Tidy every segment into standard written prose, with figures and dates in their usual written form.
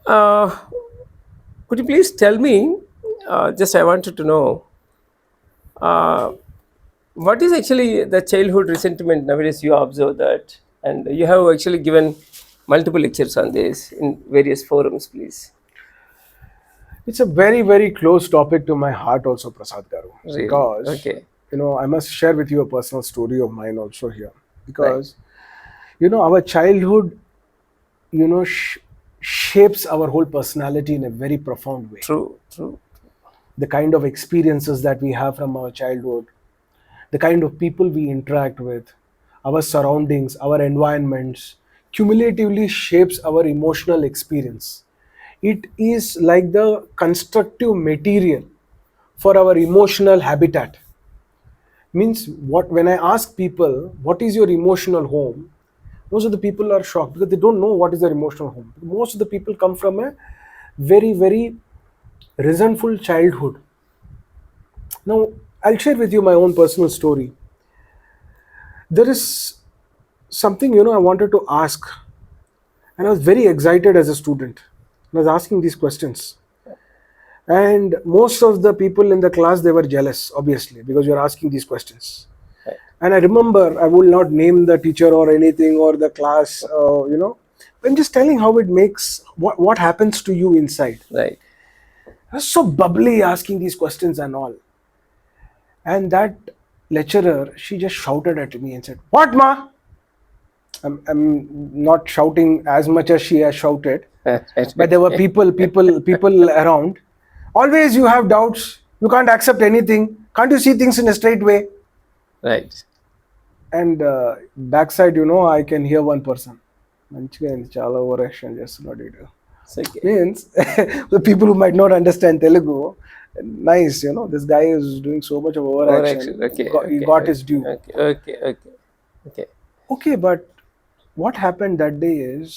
Uh, could you please tell me? Just I wanted to know uh, what is actually the childhood resentment nowadays. You observe that, and you have actually given multiple lectures on this in various forums. Please, It's a very, very close topic to my heart also, Prasad Garu, really, because, okay, I must share with you a personal story of mine also here. right, Because, our childhood, you know, sh- shapes our whole personality in a very profound way. true, true, The kind of experiences that we have from our childhood, the kind of people we interact with, our surroundings, our environments, cumulatively shapes our emotional experience. It is like the constructive material for our emotional habitat. Means what when I ask people what is your emotional home, most of the people are shocked because they don't know what is their emotional home. Most of the people come from a very, very resentful childhood. Now, I'll share with you my own personal story. There is something I wanted to ask, and I was very excited as a student. I was asking these questions, and most of the people in the class, they were jealous, obviously, because you're asking these questions. right, And I remember, I will not name the teacher or anything or the class. I'm just telling how it makes what happens to you inside. right. I was so bubbly asking these questions and all. And that lecturer, she just shouted at me and said, "What, ma?" I'm not shouting as much as she has shouted, Right, but there were people around. Always you have doubts. You can't accept anything. Can't you see things in a straight way? right. And backside, I can hear one person. మంచిగా అయింది, చాలా over action చేస్తున్నాడు వీడు. It's okay. Means the people who might not understand Telugu, nice, this guy is doing so much of over action. Overreaction. Okay, He okay, got okay, his due. okay, okay, okay, okay. Okay, but what happened that day is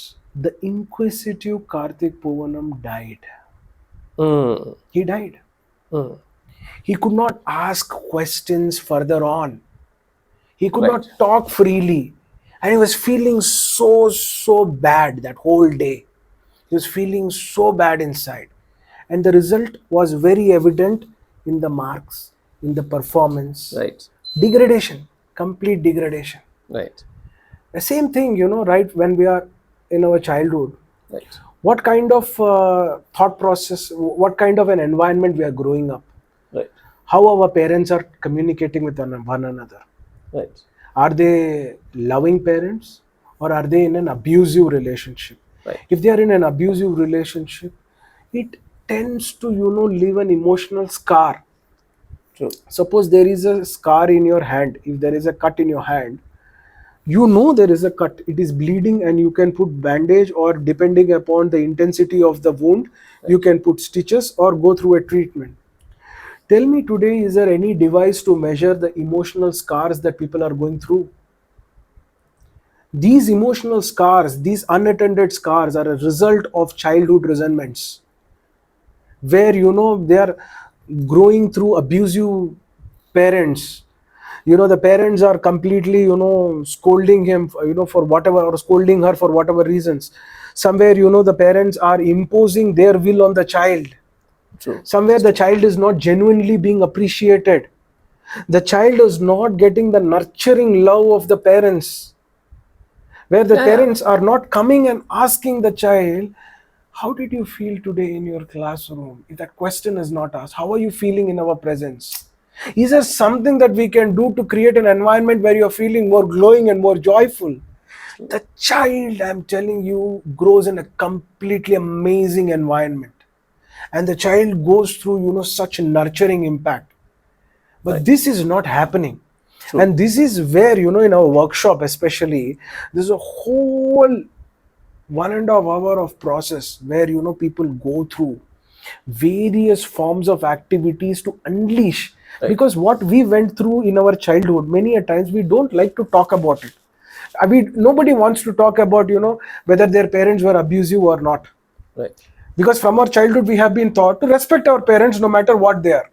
the inquisitive Karthik Poovanam died. Mm, He died. mm. He could not ask questions further on. He could Right. not talk freely. And he was feeling so bad that whole day. He was feeling so bad inside. And the result was very evident in the marks, in the performance. Right, Degradation, complete degradation. right, The same thing, right when we are in our childhood. right, What kind of thought process, what kind of an environment we are growing up? right, How our parents are communicating with one another? right, Are they loving parents or are they in an abusive relationship? right. If they are in an abusive relationship, it tends to, leave an emotional scar. True. Suppose there is a scar in your hand, if there is a cut in your hand, there is a cut, it is bleeding, and you can put bandage, or depending upon the intensity of the wound, you can put stitches or go through a treatment. Tell me today, is there any device to measure the emotional scars that people are going through? These emotional scars, these unattended scars, are a result of childhood resentments, where they are growing through abusive parents. The parents are completely scolding him, for whatever, or scolding her for whatever reasons. Somewhere, the parents are imposing their will on the child. True. Somewhere the child is not genuinely being appreciated. The child is not getting the nurturing love of the parents, where the Yeah, parents are not coming and asking the child, how did you feel today in your classroom? If that question is not asked, how are you feeling in our presence? Is there something that we can do to create an environment where you're feeling more glowing and more joyful? The child, I'm telling you, grows in a completely amazing environment. And the child goes through, such a nurturing impact. But right. this is not happening. True. And this is where, in our workshop especially, there's a whole 1.5 hour of process where people go through various forms of activities to unleash. Right. Because what we went through in our childhood, many a times we don't like to talk about it. Nobody wants to talk about whether their parents were abusive or not, Right. because from our childhood we have been taught to respect our parents no matter what they are.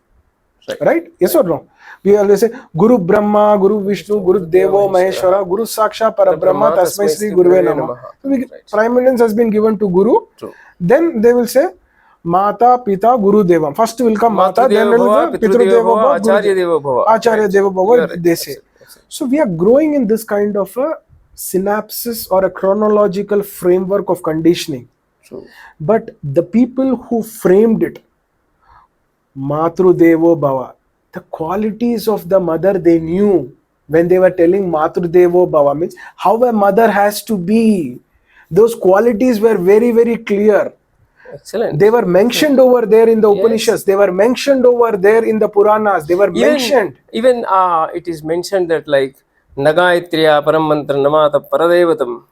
Right. Right? Yes or no? We always say Guru Brahma, Guru Vishnu, Guru Devo Maheshwara, Guru Saksha Parabrahma, Parabrahma Tasmai tasmai Sri Sri Gurve Gurave Namah. Namaha. So Right. preeminence has been given to Guru. True. Then they will say Mata, Pita, Guru Devam. First will come Mata, then Matrideva will Bhava, the Pitru Pitrudeva Deva Bhava, Bhava, Guru Acharya Deva Bhava. Acharya Right. Deva You are Bhava, right. they say. Absolutely. Absolutely. So we are growing in this kind of a synapses or a chronological framework of conditioning. True. But the people who framed it, Matru Devo Bhava, the qualities of the mother they knew when they were telling Matru Devo Bhava means how a mother has to be. Those qualities were very, very clear. Excellent. They were mentioned over there in the Yes. Upanishads. They were mentioned over there in the Puranas. They were mentioned. Even it is mentioned that like Nagaitriya Paramantra Namata Paradevatam,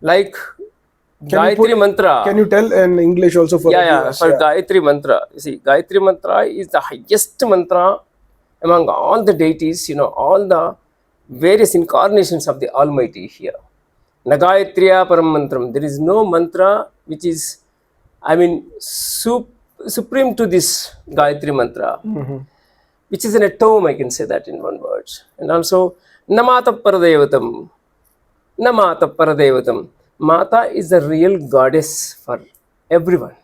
like Can you put? Gayatri Mantra. Can you tell in English also for Yeah, the yeah, viewers? for Yeah. Gayatri Mantra. You see, Gayatri Mantra is the highest mantra among all the deities, all the various incarnations of the Almighty here. Nagayatriya Param Mantram. There is no mantra which is, I mean, supreme to this Gayatri Mantra, which is in a tome, I can say that in one word. And also, Namata Paradevatam. Namata Paradevatam. Mata is the real goddess for everyone.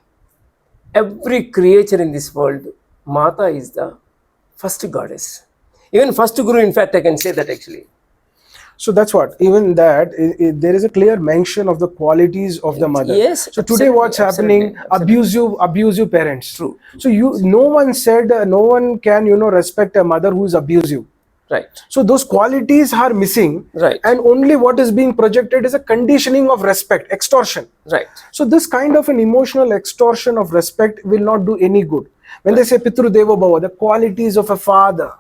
Every creature in this world, Mata is the first goddess. Even first Guru, in fact, I can say that actually. So that's what. Even that, there is a clear mention of the qualities of the mother. Yes, So today, absolutely, what's happening? absolutely. Abusive parents. True. So no one said, no one can respect a mother who is abusive. Right. So those qualities are missing, Right. and only what is being projected is a conditioning of respect, extortion. Right. So this kind of an emotional extortion of respect will not do any good. When they say Pitru Devo Bhava, the qualities of a father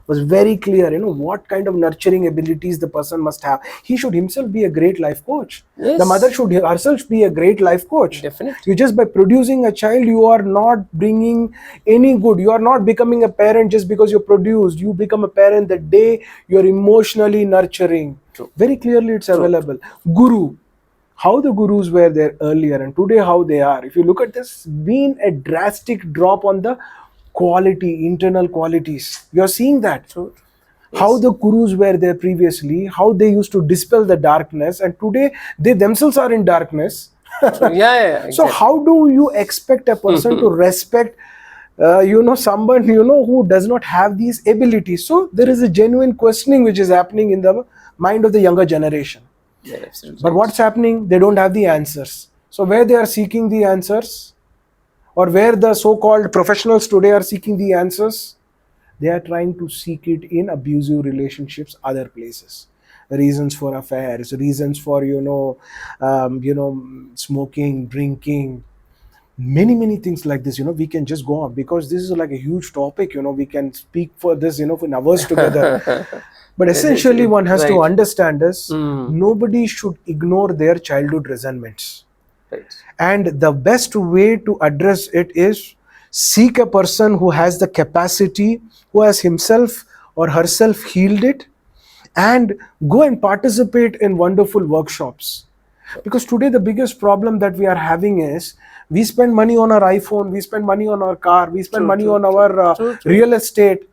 was very clear. What kind of nurturing abilities the person must have. He should himself be a great life coach. Yes. The mother should herself be a great life coach. Definitely. You just by producing a child, you are not bringing any good. You are not becoming a parent just because you produced. You become a parent the day you are emotionally nurturing. True. Very clearly it's available. Guru. How the gurus were there earlier and today how they are. If you look at this, been a drastic drop on the quality, internal qualities. You are seeing that. True. How the gurus were there previously, how they used to dispel the darkness, and today they themselves are in darkness. True. Yeah, So exactly. how do you expect a person to respect someone who does not have these abilities? So there is a genuine questioning which is happening in the mind of the younger generation. Yeah, absolutely. But what's happening? They don't have the answers. So where they are seeking the answers, or where the so-called professionals today are seeking the answers, they are trying to seek it in abusive relationships, other places. Reasons for affairs, reasons for smoking, drinking, many things like this. We can just go on because this is like a huge topic. We can speak for this for hours together. But essentially, one has to understand is nobody should ignore their childhood resentments. Right. And the best way to address it is seek a person who has the capacity, who has himself or herself healed it, and go and participate in wonderful workshops. Because today the biggest problem that we are having is we spend money on our iPhone, we spend money on our car, we spend money on our real estate.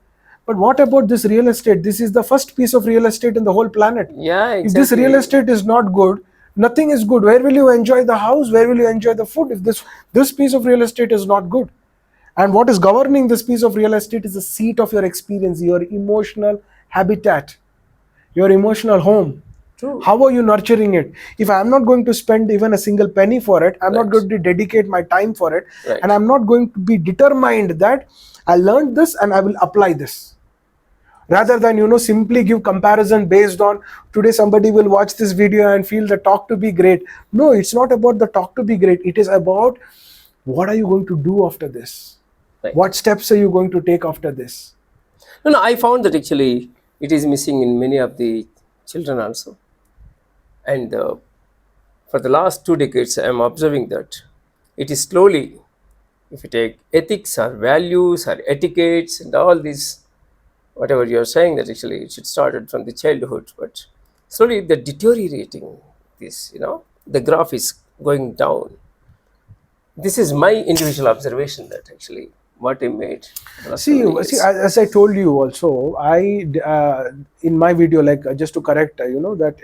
But what about this real estate? This is the first piece of real estate in the whole planet. Yeah, exactly. If this real estate is not good, nothing is good. Where will you enjoy the house? Where will you enjoy the food if this piece of real estate is not good? And what is governing this piece of real estate is the seat of your experience, your emotional habitat, your emotional home. True. How are you nurturing it? If I'm not going to spend even a single penny for it, I'm not going to dedicate my time for it, and I'm not going to be determined that I learned this and I will apply this. Rather than simply give comparison based on today somebody will watch this video and feel the talk to be great. No, it's not about the talk to be great. It is about what are you going to do after this? Right. What steps are you going to take after this? No, I found that actually it is missing in many of the children also. And for the last 2 decades, I am observing that it is slowly, if you take ethics or values or etiquettes and all these, whatever you are saying, that actually it should started from the childhood, but slowly the deteriorating this, the graph is going down. This is my individual observation that actually what he made for the last so See, many see, years. as I told you also, in my video, like just to correct, that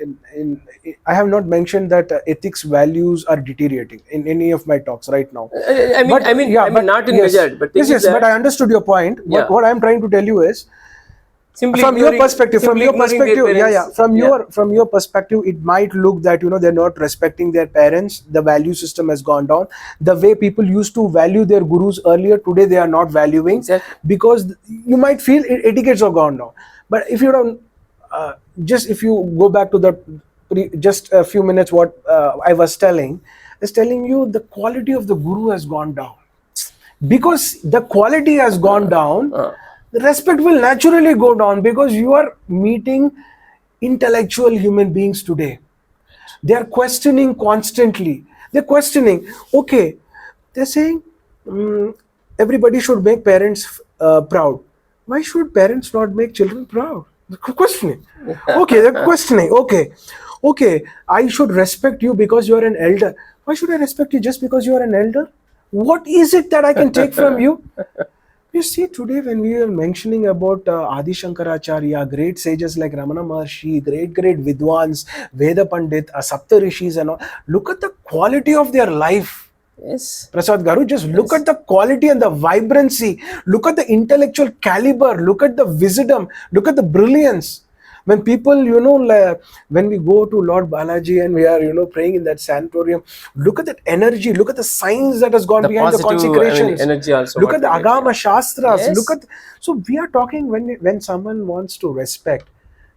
I have not mentioned that ethics values are deteriorating in any of my talks right now. But yeah, but Not in yes, measured, but thing yes, is yes. But I that, understood your point. But yeah, what I'm trying to tell you is, from simply your ignoring their perspective, yeah, yeah, parents. Yeah, from your perspective, it might look that they're not respecting their parents, the value system has gone down, the way people used to value their gurus earlier, today they are not valuing, exactly. because you might feel etiquettes have gone down. But if you don't, uh, just if you go back to the just a few minutes, what I was telling is telling you, the quality of the guru has gone down. Because the quality has gone down, Uh, the respect will naturally go down, because you are meeting intellectual human beings today. They are questioning constantly. They're questioning, okay, they're saying, mm, everybody should make parents proud. Why should parents not make children proud? They're questioning. Okay, they're questioning. Okay, okay, I should respect you because you are an elder. Why should I respect you just because you are an elder? What is it that I can take from you? You see, today when we are mentioning about Adi Shankaracharya, great sages like Ramana Maharshi, great Vidwans, Veda Pandit, Sapta Rishis and all, look at the quality of their life. yes, Prasad Garu, just look yes. at the quality and the vibrancy. Look at the intellectual caliber. Look at the wisdom. Look at the brilliance. When people, when we go to Lord Balaji and we are, praying in that sanatorium, look at that energy. Look at the science that has gone The behind the positive, consecrations. energy also Look what at the we get. Yeah. Agama Shastras. Look Yes, at. So we are talking, when someone wants to respect,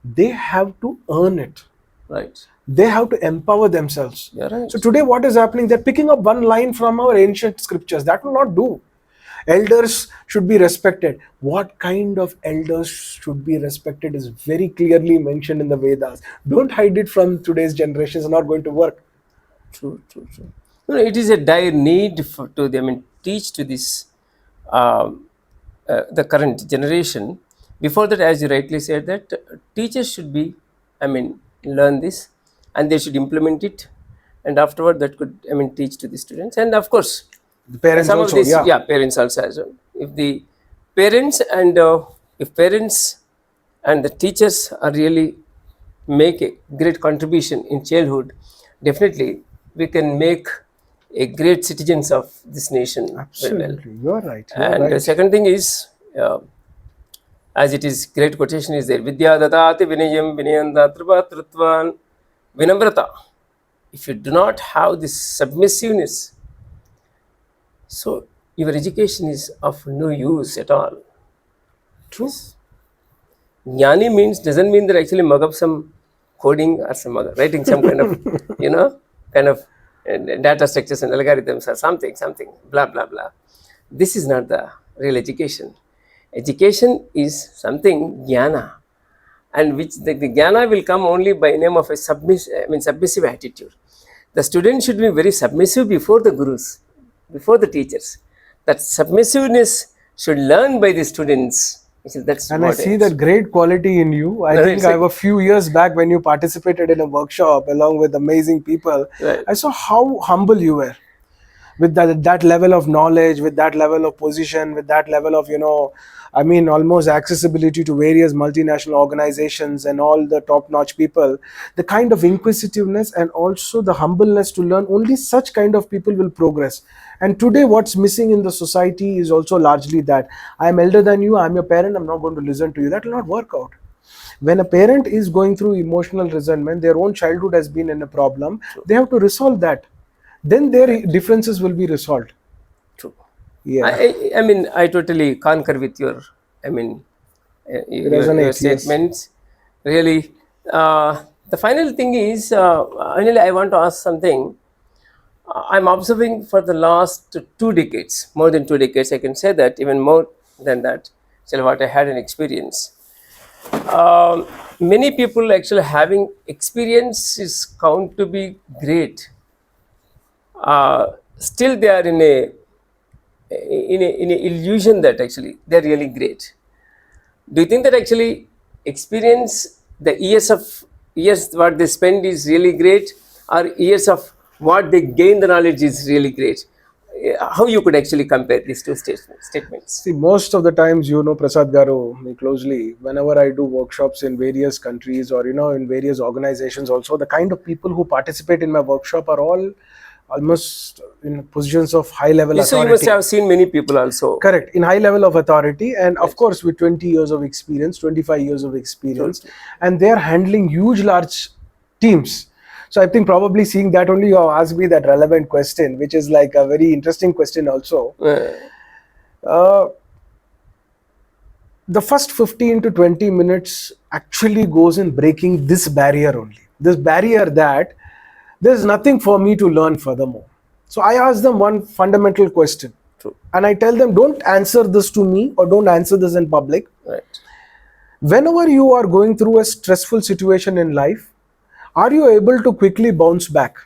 they have to earn it. right. They have to empower themselves. You're So right. today what is happening, they're picking up one line from our ancient scriptures. That will not do. Elders should be respected. What kind of elders should be respected is very clearly mentioned in the Vedas. Don't hide it from today's generation. It's not going to work. True, true, true. It is a dire need for, to them, teach to this um, the current generation. Before that, as you rightly said, that teachers should be, learn this, and they should implement it, and afterward that could, teach to the students, and of course, The parents some of also, these, yeah. yeah, parents also as well. If the parents and if parents and the teachers are really make a great contribution in childhood, definitely we can make a great citizens of this nation very well. Absolutely. You're right. You're And the right. second thing is, uh, as it is, great quotation is there, Vidya dadati vinayam vinayam vinamrata. If you do not have this submissiveness, so your education is of no use at all. True. Yes. Jnani means doesn't mean that actually mug up some coding or some other writing some kind of kind of data structures and algorithms or something blah blah blah. This is not the real education. Education is something jnana, and which the jnana will come only by name of a submissive attitude. The student should be very submissive before the gurus, before the teachers. That submissiveness should learn by the students. Actually, that's And I what see it is. that great quality in you. I No, think it's I have like, a few years back when you participated in a workshop along with amazing people. right. I saw how humble you were, with that level of knowledge, with that level of position, with that level of almost accessibility to various multinational organizations and all the top-notch people. The kind of inquisitiveness and also the humbleness to learn. Only such kind of people will progress. And today, what's missing in the society is also largely that I am elder than you. I'm your parent. I'm not going to listen to you. That will not work out. When a parent is going through emotional resentment, their own childhood has been in a problem, they have to resolve that. Then their Right. differences will be resolved. True. Yeah, I totally concur with your, I mean, your resonate. Yes. statements. Really, the final thing is, finally, I want to ask something. I'm observing for the last 2 decades, more than 2 decades, I can say that, even more than that. So what I had an experience. Many people actually having experience is count to be great. Still, they are in a illusion that actually they're really great. Do you think that actually experience, the years what they spend is really great, or years of what they gain the knowledge is really great? how you could actually compare these two statements? See, most of the times, Prasad Garu, me closely, whenever I do workshops in various countries or, in various organizations also, the kind of people who participate in my workshop are all almost in positions of high level So you must authority. have seen many people also. Correct, in high level of authority, and of course with 20 years of experience, 25 years of experience, True. and they are handling huge, large teams. So I think probably seeing that only you have asked me that relevant question, which is like a very interesting question also. Uh, the first 15 to 20 minutes actually goes in breaking this barrier only. This barrier that there's nothing for me to learn furthermore. So I ask them one fundamental question. True. And I tell them, don't answer this to me or don't answer this in public. Right. Whenever you are going through a stressful situation in life, are you able to quickly bounce back?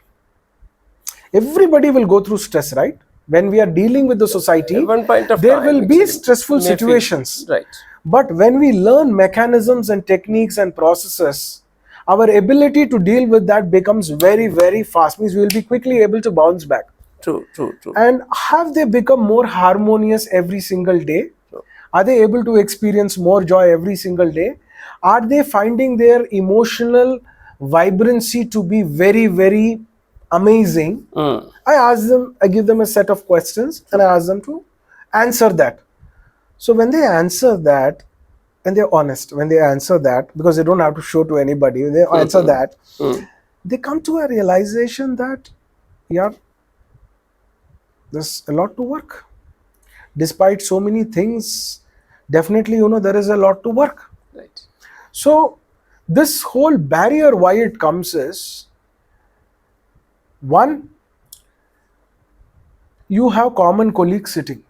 Everybody will go through stress, right? When we are dealing with the society, At one point of there time, will be actually, stressful may feel- situations. Right. But when we learn mechanisms and techniques and processes, our ability to deal with that becomes very, very fast. Means we will be quickly able to bounce back. True. And have they become more harmonious every single day? True. Are they able to experience more joy every single day? Are they finding their emotional vibrancy to be very, very amazing? I give them a set of questions and I ask them to answer that. So when they answer that, and they're honest, when they answer that, because they don't have to show to anybody, they answer that, they come to a realization that, yeah, there's a lot to work. Despite so many things, definitely, there is a lot to work. Right. So this whole barrier, why it comes is, one, you have common colleagues sitting.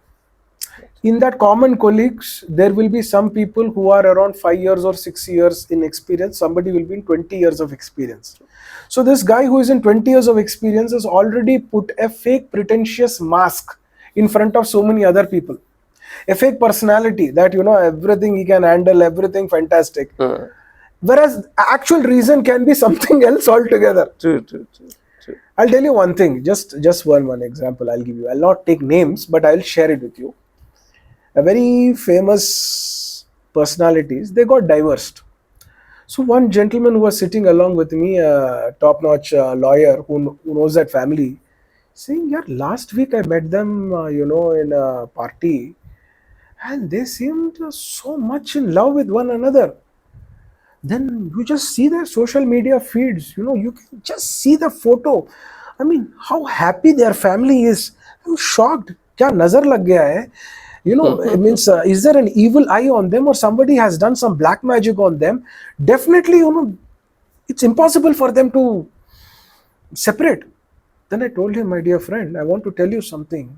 In that common colleagues, there will be some people who are around 5 years or 6 years in experience. Somebody will be in 20 years of experience. So this guy who is in 20 years of experience has already put a fake pretentious mask in front of so many other people. A fake personality that, everything he can handle, everything fantastic. Whereas actual reason can be something else altogether. True. I'll tell you one thing, just one example I'll give you. I'll not take names, but I'll share it with you. A very famous personalities, they got divorced. So one gentleman who was sitting along with me, a top-notch lawyer who knows that family, saying, yeah, last week I met them, in a party, and they seemed so much in love with one another. Then you just see their social media feeds, you can just see the photo. I mean, how happy their family is. I'm shocked. Kya nazar lag gaya hai? It means, is there an evil eye on them or somebody has done some black magic on them? Definitely, it's impossible for them to separate. Then I told him, my dear friend, I want to tell you something.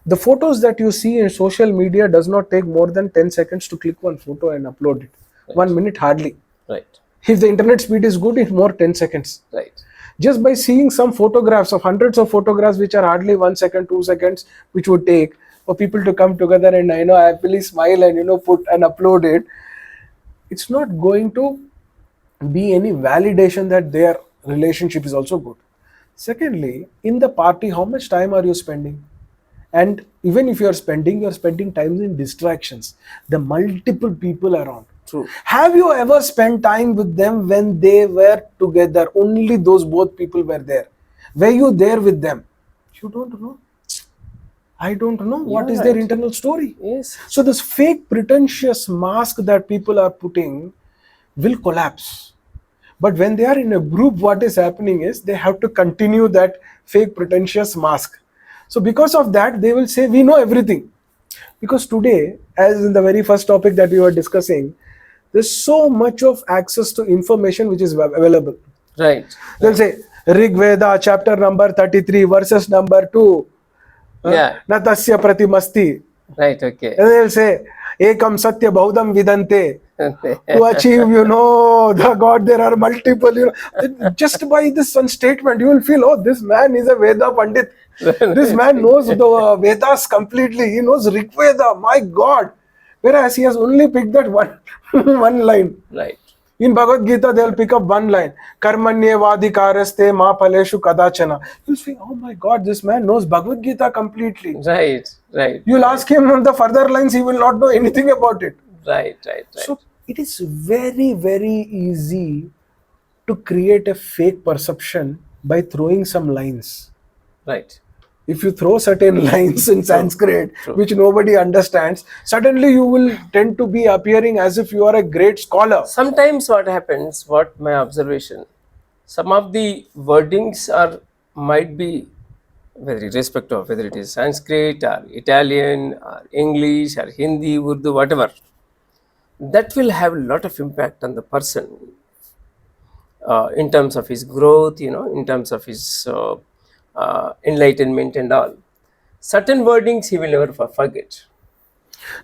The photos that you see in social media does not take more than 10 seconds to click one photo and upload it. Right. 1 minute hardly. Right. If the internet speed is good, it's more 10 seconds. Right. Just by seeing some photographs of hundreds of photographs which are hardly 1 second, 2 seconds, which would take for people to come together and happily smile and put and upload it, it's not going to be any validation that their relationship is also good. Secondly, in the party, how much time are you spending? And even if you're spending time in distractions. The multiple people around. True. Have you ever spent time with them when they were together? Only those both people were there. Were you there with them? You don't know. I don't know what is their internal story. Yes. So this fake pretentious mask that people are putting will collapse. But when they are in a group, what is happening is they have to continue that fake pretentious mask. So because of that, they will say, we know everything. Because today, as in the very first topic that we were discussing, there's so much of access to information which is available. Right. They'll say, Rig Veda, chapter number 33, verses number 2. Natasya pratimasti. Right, okay. And they'll say, Ekam Satya Bahudam Vidante. To achieve, the God, there are multiple, just by this one statement, you will feel, oh, this man is a Veda Pandit. This man knows the Vedas completely. He knows Rig Veda, my God. Whereas he has only picked that one line. Right. In Bhagavad Gita, they'll pick up one line, Karmanyevadhikaraste ma paleshu kadachana. You'll think, oh my God, this man knows Bhagavad Gita completely. Right, right, You'll ask him on the further lines, he will not know anything about it. right, right, right. So it is very, very easy to create a fake perception by throwing some lines. Right. If you throw certain lines in Sanskrit, true. which nobody understands, suddenly you will tend to be appearing as if you are a great scholar. Sometimes what happens, what my observation, some of the wordings are might be, whether irrespective of whether it is Sanskrit or Italian or English or Hindi, Urdu, whatever, that will have a lot of impact on the person in terms of his growth, in terms of his enlightenment and all. Certain wordings he will never forget.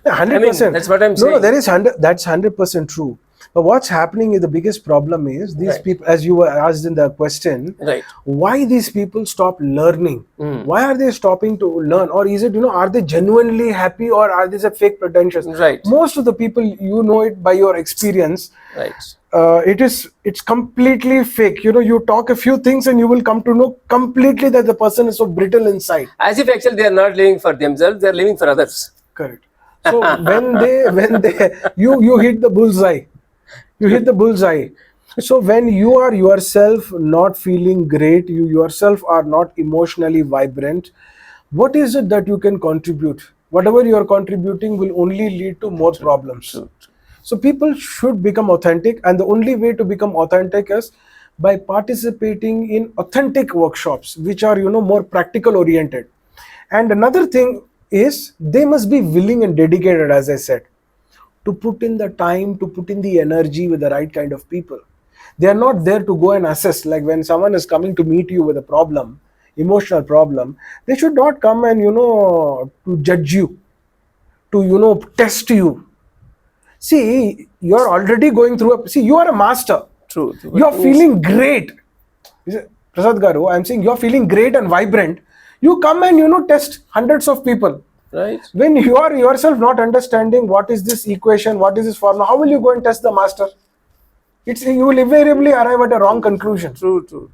100%. That's what I'm No, saying. there is 100. That's 100% true. But what's happening is the biggest problem is these Right. people, as you were asked in the question, Right. why these people stop learning? Why are they stopping to learn? Or is it, are they genuinely happy, or are these a fake pretentious? Right. Most of the people, you know it by your experience. Right. It's completely fake. You talk a few things and you will come to know completely that the person is so brittle inside. As if actually they are not living for themselves, they are living for others. Correct. So when you hit the bullseye. You hit the bullseye. So when you are yourself not feeling great, you yourself are not emotionally vibrant, what is it that you can contribute? Whatever you are contributing will only lead to more problems. True. So people should become authentic, and the only way to become authentic is by participating in authentic workshops, which are more practical oriented. And another thing is they must be willing and dedicated, as I said, to put in the time, to put in the energy with the right kind of people. They are not there to go and assess. Like when someone is coming to meet you with a problem, emotional problem, they should not come and to judge you, to test you. See, you are already going through you are a master. True. You are feeling great. Prasad Garu, I am saying you are feeling great and vibrant. You come and test hundreds of people. Right. When you are yourself not understanding what is this equation, what is this formula, how will you go and test the master? You will invariably arrive at a wrong conclusion. True.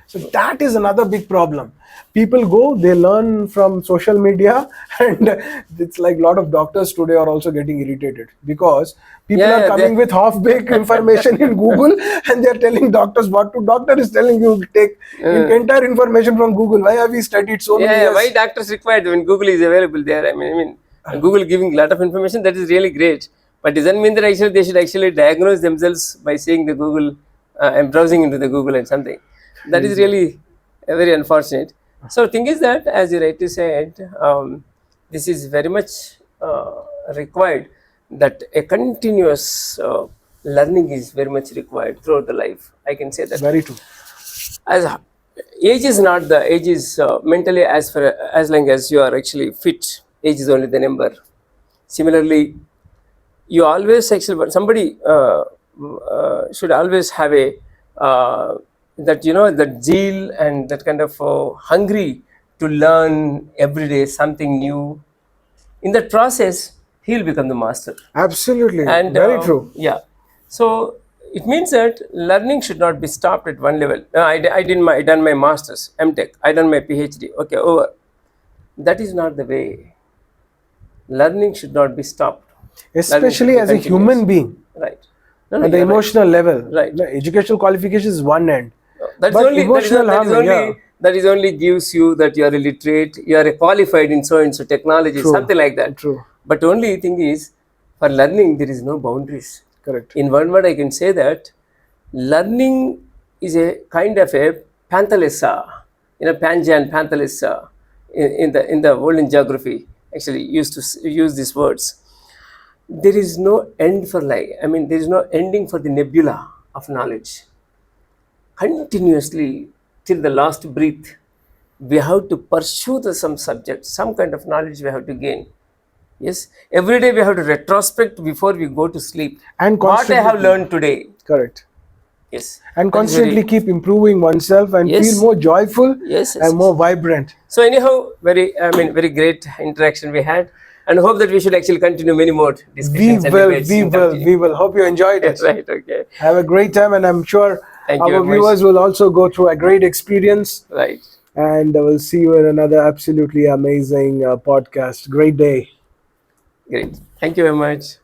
So that is another big problem. People go, they learn from social media, and it's like a lot of doctors today are also getting irritated because people are coming with half-baked information in Google, and they're telling doctors what to. Doctor is telling you take entire information from Google. Why have we studied so many years? Why doctors required when Google is available there? I mean, Google giving a lot of information, that is really great. But doesn't mean that actually they should actually diagnose themselves by saying the Google and browsing into the Google and something. That is really very unfortunate. So thing is that, as you rightly said, this is very much required, that a continuous learning is very much required throughout the life. I can say that. Very true. As age is not the age is mentally as long as you are actually fit. Age is only the number. Similarly, you always actually somebody should always have a that zeal and that kind of hungry to learn every day something new. In that process, he will become the master. Absolutely. And very true. Yeah. So it means that learning should not be stopped at one level. I done my masters, MTech, I done my PhD. Okay, over. That is not the way. Learning should not be stopped. Especially as a human being. Right. At the emotional level. Right. The educational qualification is one end. That is only gives you that you are illiterate, you are qualified in so and so technology, something like that. True. But only thing is, for learning there is no boundaries. Correct. In one word, I can say that learning is a kind of a panthalessa, Pangean panthalessa in the world in geography. Actually, used to use these words. There is no end for life. I mean, there is no ending for the nebula of knowledge. Continuously, till the last breath, we have to pursue some subject, some kind of knowledge we have to gain. Yes, every day we have to retrospect before we go to sleep. And what I have learned today. Correct. Yes. And constantly keep improving oneself and feel more joyful and more vibrant. So anyhow, very great interaction we had. and hope that we should actually continue many more discussions and debates in continue. We will. Hope you enjoyed it. Right, okay. Have a great time, and I'm sure Thank you our very much. viewers will also go through a great experience. Right. And we'll see you in another absolutely amazing podcast. Great day. Great. Thank you very much.